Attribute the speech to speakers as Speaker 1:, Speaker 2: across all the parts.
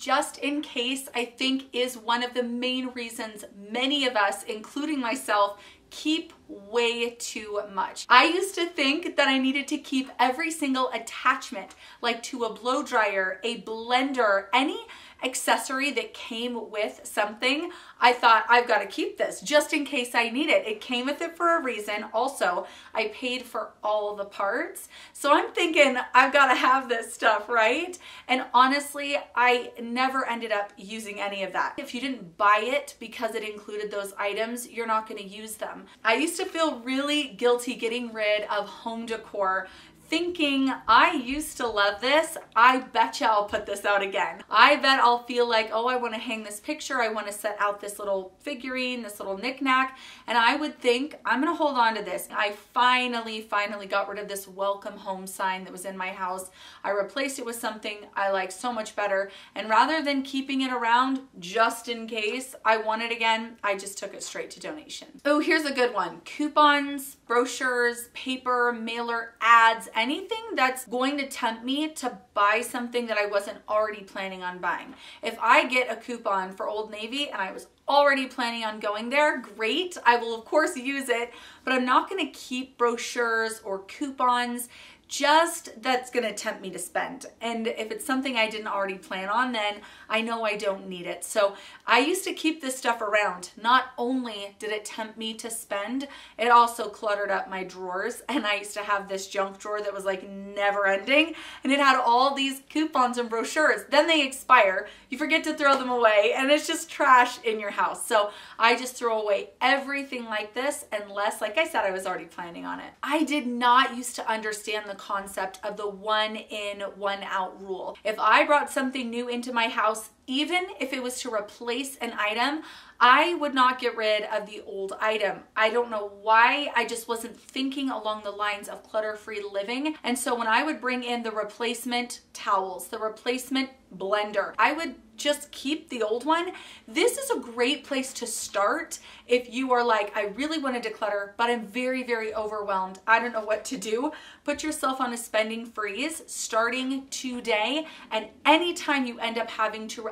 Speaker 1: just in case, I think, is one of the main reasons many of us, including myself, keep way too much. I used to think that I needed to keep every single attachment, like to a blow dryer, a blender, any accessory that came with something. I thought, I've got to keep this just in case I need it. It came with it for a reason. Also, I paid for all the parts. So I'm thinking, I've got to have this stuff, right? And honestly, I never ended up using any of that. If you didn't buy it because it included those items, you're not going to use them. I used to feel really guilty getting rid of home decor, thinking I used to love this. I betcha I'll put this out again. I bet I'll feel like, oh, I want to hang this picture. I want to set out this little figurine, this little knickknack. And I would think, I'm going to hold on to this. I finally got rid of this welcome home sign that was in my house. I replaced it with something I like so much better. And rather than keeping it around just in case I want it again, I just took it straight to donation. Oh, here's a good one. Coupons, brochures, paper, mailer, ads, anything that's going to tempt me to buy something that I wasn't already planning on buying. If I get a coupon for Old Navy and I was already planning on going there, great. I will of course use it, but I'm not going to keep brochures or coupons just that's going to tempt me to spend. And if it's something I didn't already plan on, then I know I don't need it. So I used to keep this stuff around. Not only did it tempt me to spend, it also cluttered up my drawers. And I used to have this junk drawer that was like never ending. And it had all these coupons and brochures. Then they expire. You forget to throw them away and it's just trash in your house. So I just throw away everything like this unless, like I said, I was already planning on it. I did not used to understand the concept of the one in, one out rule. If I brought something new into my house, even if it was to replace an item, I would not get rid of the old item. I don't know why. I just wasn't thinking along the lines of clutter-free living. And so when I would bring in the replacement towels, the replacement blender, I would just keep the old one. This is a great place to start if you are like, I really want to declutter, but I'm very overwhelmed. I don't know what to do. Put yourself on a spending freeze starting today, and anytime you end up having to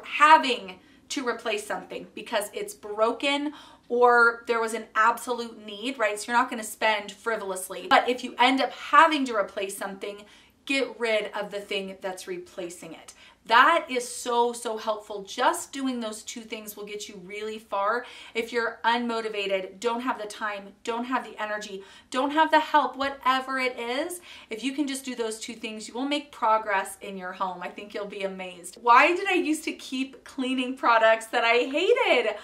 Speaker 1: replace something because it's broken or there was an absolute need, right? So you're not going to spend frivolously. But if you end up having to replace something, get rid of the thing that's replacing it. That is so helpful. Just doing those two things will get you really far. If you're unmotivated, don't have the time, don't have the energy, don't have the help, whatever it is, if you can just do those two things, you will make progress in your home. I think you'll be amazed. Why did I used to keep cleaning products that I hated?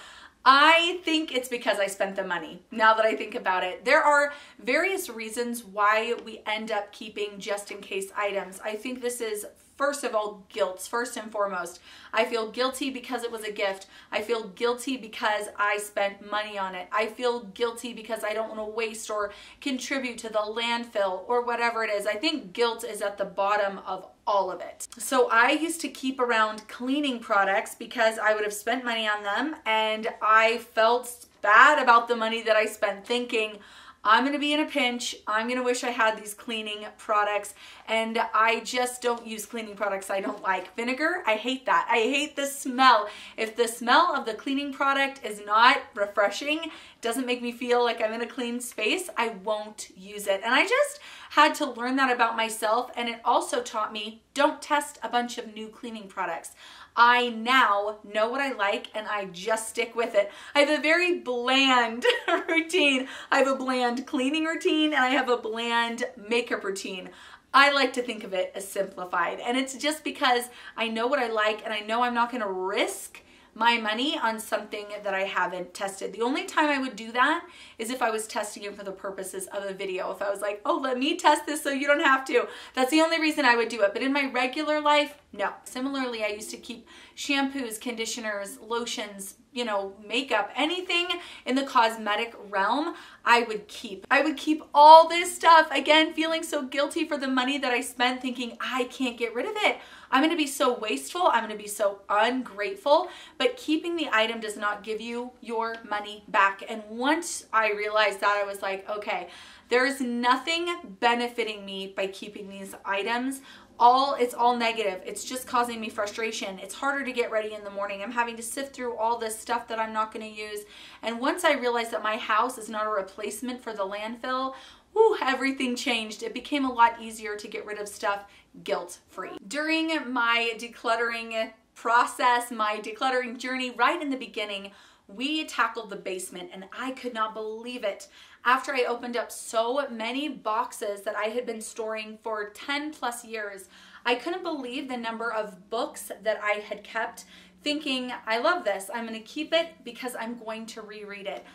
Speaker 1: I think it's because I spent the money. Now that I think about it, there are various reasons why we end up keeping just in case items. I think this is, first of all, guilt, first and foremost. I feel guilty because it was a gift. I feel guilty because I spent money on it. I feel guilty because I don't want to waste or contribute to the landfill or whatever it is. I think guilt is at the bottom of all of it. So I used to keep around cleaning products because I would have spent money on them and I felt bad about the money that I spent, thinking, I'm going to be in a pinch. I'm going to wish I had these cleaning products, and I just don't use cleaning products I don't like. Vinegar, I hate that. I hate the smell. If the smell of the cleaning product is not refreshing, doesn't make me feel like I'm in a clean space, I won't use it. And I just had to learn that about myself, and it also taught me, don't test a bunch of new cleaning products. I now know what I like and I just stick with it. I have a very bland routine. I have a bland cleaning routine and I have a bland makeup routine. I like to think of it as simplified, and it's just because I know what I like and I know I'm not going to risk my money on something that I haven't tested. The only time I would do that is if I was testing it for the purposes of a video. If I was like, oh, let me test this so you don't have to. That's the only reason I would do it. But in my regular life, no. Similarly, I used to keep shampoos, conditioners, lotions, you know, makeup, anything in the cosmetic realm, I would keep. I would keep all this stuff, again, feeling so guilty for the money that I spent, thinking I can't get rid of it. I'm going to be so wasteful. I'm going to be so ungrateful. But keeping the item does not give you your money back. And once I realized that, I was like, okay, there's nothing benefiting me by keeping these items. it's all negative. It's just causing me frustration. It's harder to get ready in the morning. I'm having to sift through all this stuff that I'm not going to use. And once I realized that my house is not a replacement for the landfill, everything changed. It became a lot easier to get rid of stuff guilt-free. During my decluttering process, my decluttering journey, right in the beginning, we tackled the basement, and I could not believe it. After I opened up so many boxes that I had been storing for 10 plus years, I couldn't believe the number of books that I had kept, thinking, I love this. I'm going to keep it because I'm going to reread it.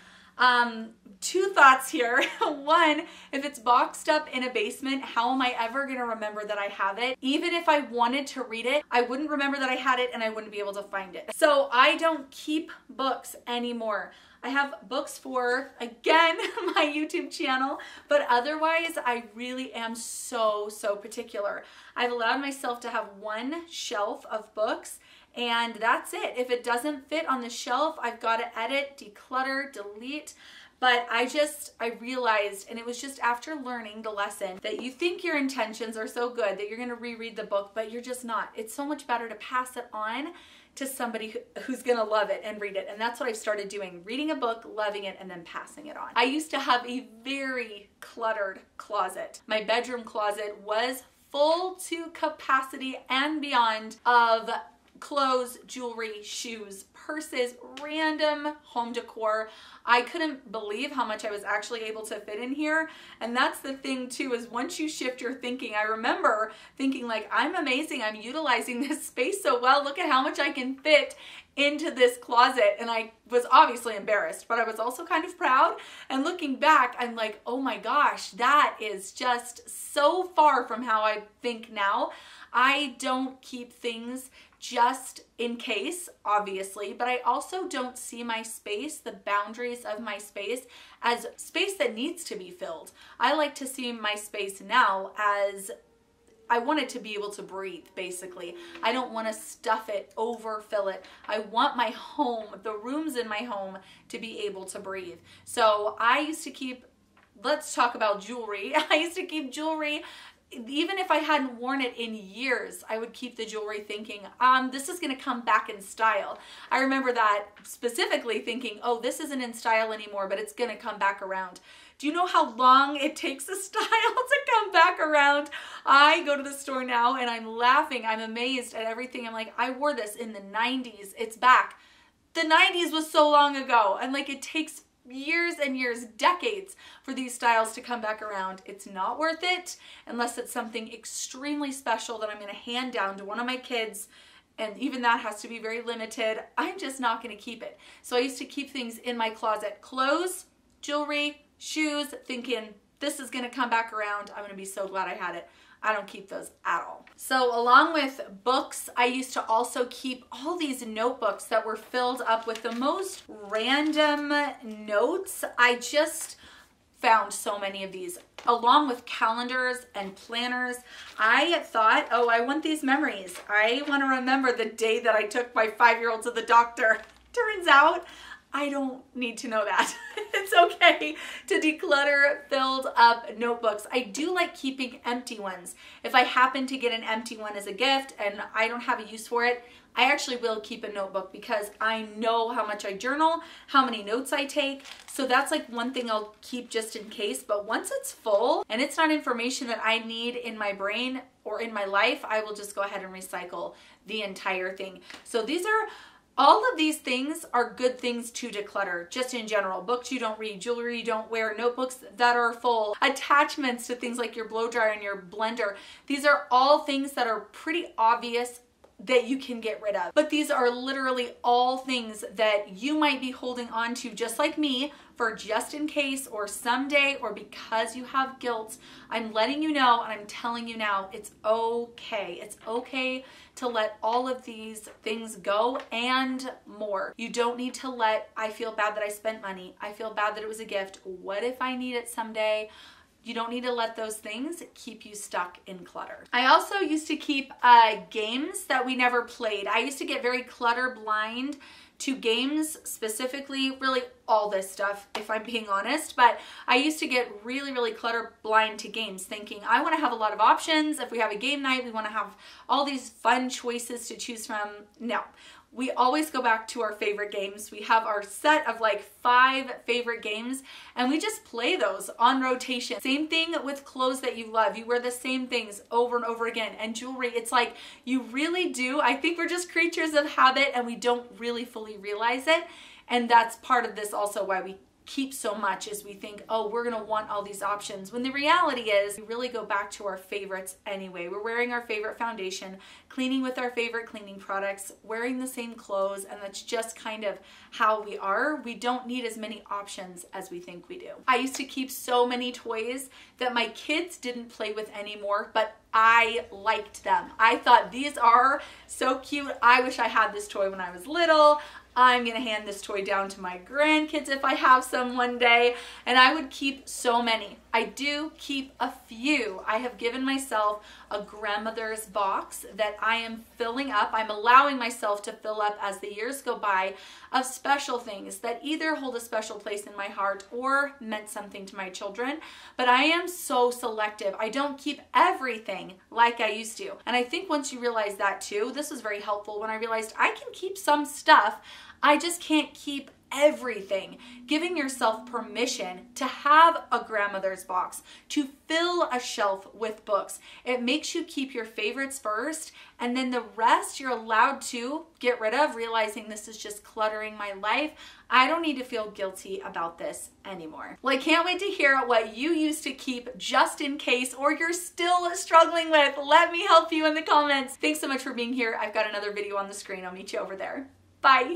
Speaker 1: Two thoughts here. One, if it's boxed up in a basement, how am I ever going to remember that I have it? Even if I wanted to read it, I wouldn't remember that I had it and I wouldn't be able to find it. So I don't keep books anymore. I have books for, again, my YouTube channel, but otherwise I really am so particular. I've allowed myself to have one shelf of books, and that's it. If it doesn't fit on the shelf, I've got to edit, declutter, delete. But I realized, and it was just after learning the lesson, that you think your intentions are so good that you're going to reread the book, but you're just not. It's so much better to pass it on to somebody who's going to love it and read it. And that's what I've started doing, reading a book, loving it, and then passing it on. I used to have a very cluttered closet. My bedroom closet was full to capacity and beyond of clothes, jewelry, shoes, purses, random home decor. I couldn't believe how much I was actually able to fit in here. And that's the thing too, is once you shift your thinking, I remember thinking like, I'm amazing. I'm utilizing this space so well. Look at how much I can fit into this closet. And I was obviously embarrassed, but I was also kind of proud. And looking back, I'm like, oh my gosh, that is just so far from how I think now. I don't keep things just in case, obviously, but I also don't see my space, the boundaries of my space, as space that needs to be filled. I like to see my space now as I want it to be able to breathe, basically. I don't want to stuff it, overfill it. I want my home, the rooms in my home, to be able to breathe. So I used to keep, let's talk about jewelry. I used to keep jewelry. Even if I hadn't worn it in years, I would keep the jewelry thinking, this is going to come back in style. I remember that specifically thinking, oh, this isn't in style anymore, but it's going to come back around. Do you know how long it takes a style to come back around? I go to the store now and I'm laughing. I'm amazed at everything. I'm like, I wore this in the 90s. It's back. The 90s was so long ago. And like, it takes years and years, decades for these styles to come back around. It's not worth it unless it's something extremely special that I'm going to hand down to one of my kids, and even that has to be very limited. I'm just not going to keep it. So I used to keep things in my closet, clothes, jewelry, shoes, thinking this is going to come back around. I'm going to be so glad I had it. I don't keep those at all. So along with books, I used to also keep all these notebooks that were filled up with the most random notes. I just found so many of these, along with calendars and planners. I thought, oh, I want these memories. I want to remember the day that I took my 5-year-old to the doctor. Turns out, I don't need to know that. It's okay to declutter filled up notebooks. I do like keeping empty ones. If I happen to get an empty one as a gift and I don't have a use for it, I actually will keep a notebook because I know how much I journal, how many notes I take. So that's like one thing I'll keep just in case. But once it's full and it's not information that I need in my brain or in my life, I will just go ahead and recycle the entire thing. So all of these things are good things to declutter, just in general. Books you don't read, jewelry you don't wear, notebooks that are full, attachments to things like your blow dryer and your blender. These are all things that are pretty obvious that you can get rid of. But these are literally all things that you might be holding on to, just like me, for just in case or someday or because you have guilt. I'm letting you know and I'm telling you now, it's okay. It's okay to let all of these things go and more. You don't need to let, I feel bad that I spent money. I feel bad that it was a gift. What if I need it someday? You don't need to let those things keep you stuck in clutter. I also used to keep games that we never played. I used to get very clutter blind to games, specifically, really all this stuff, if I'm being honest, but I used to get really clutter blind to games, thinking I want to have a lot of options. If we have a game night, we want to have all these fun choices to choose from. No. We always go back to our favorite games. We have our set of like 5 favorite games and we just play those on rotation. Same thing with clothes that you love. You wear the same things over and over again, and jewelry. It's like you really do. I think we're just creatures of habit and we don't really fully realize it. And that's part of this also why we keep so much, is we think, oh, we're gonna want all these options, when the reality is we really go back to our favorites anyway. We're wearing our favorite foundation, cleaning with our favorite cleaning products, wearing the same clothes, and that's just kind of how we are. We don't need as many options as we think we do. I used to keep so many toys that my kids didn't play with anymore, but I liked them. I thought these are so cute. I wish I had this toy when I was little. I'm gonna hand this toy down to my grandkids if I have some one day. And I would keep so many. I do keep a few. I have given myself a grandmother's box that I am filling up. I'm allowing myself to fill up as the years go by, of special things that either hold a special place in my heart or meant something to my children. But I am so selective. I don't keep everything like I used to. And I think once you realize that too, this was very helpful when I realized I can keep some stuff, I just can't keep everything. Giving yourself permission to have a grandmother's box, to fill a shelf with books. It makes you keep your favorites first, and then the rest you're allowed to get rid of, realizing this is just cluttering my life. I don't need to feel guilty about this anymore. Well, I can't wait to hear what you used to keep just in case, or you're still struggling with. Let me help you in the comments. Thanks so much for being here. I've got another video on the screen. I'll meet you over there. Bye.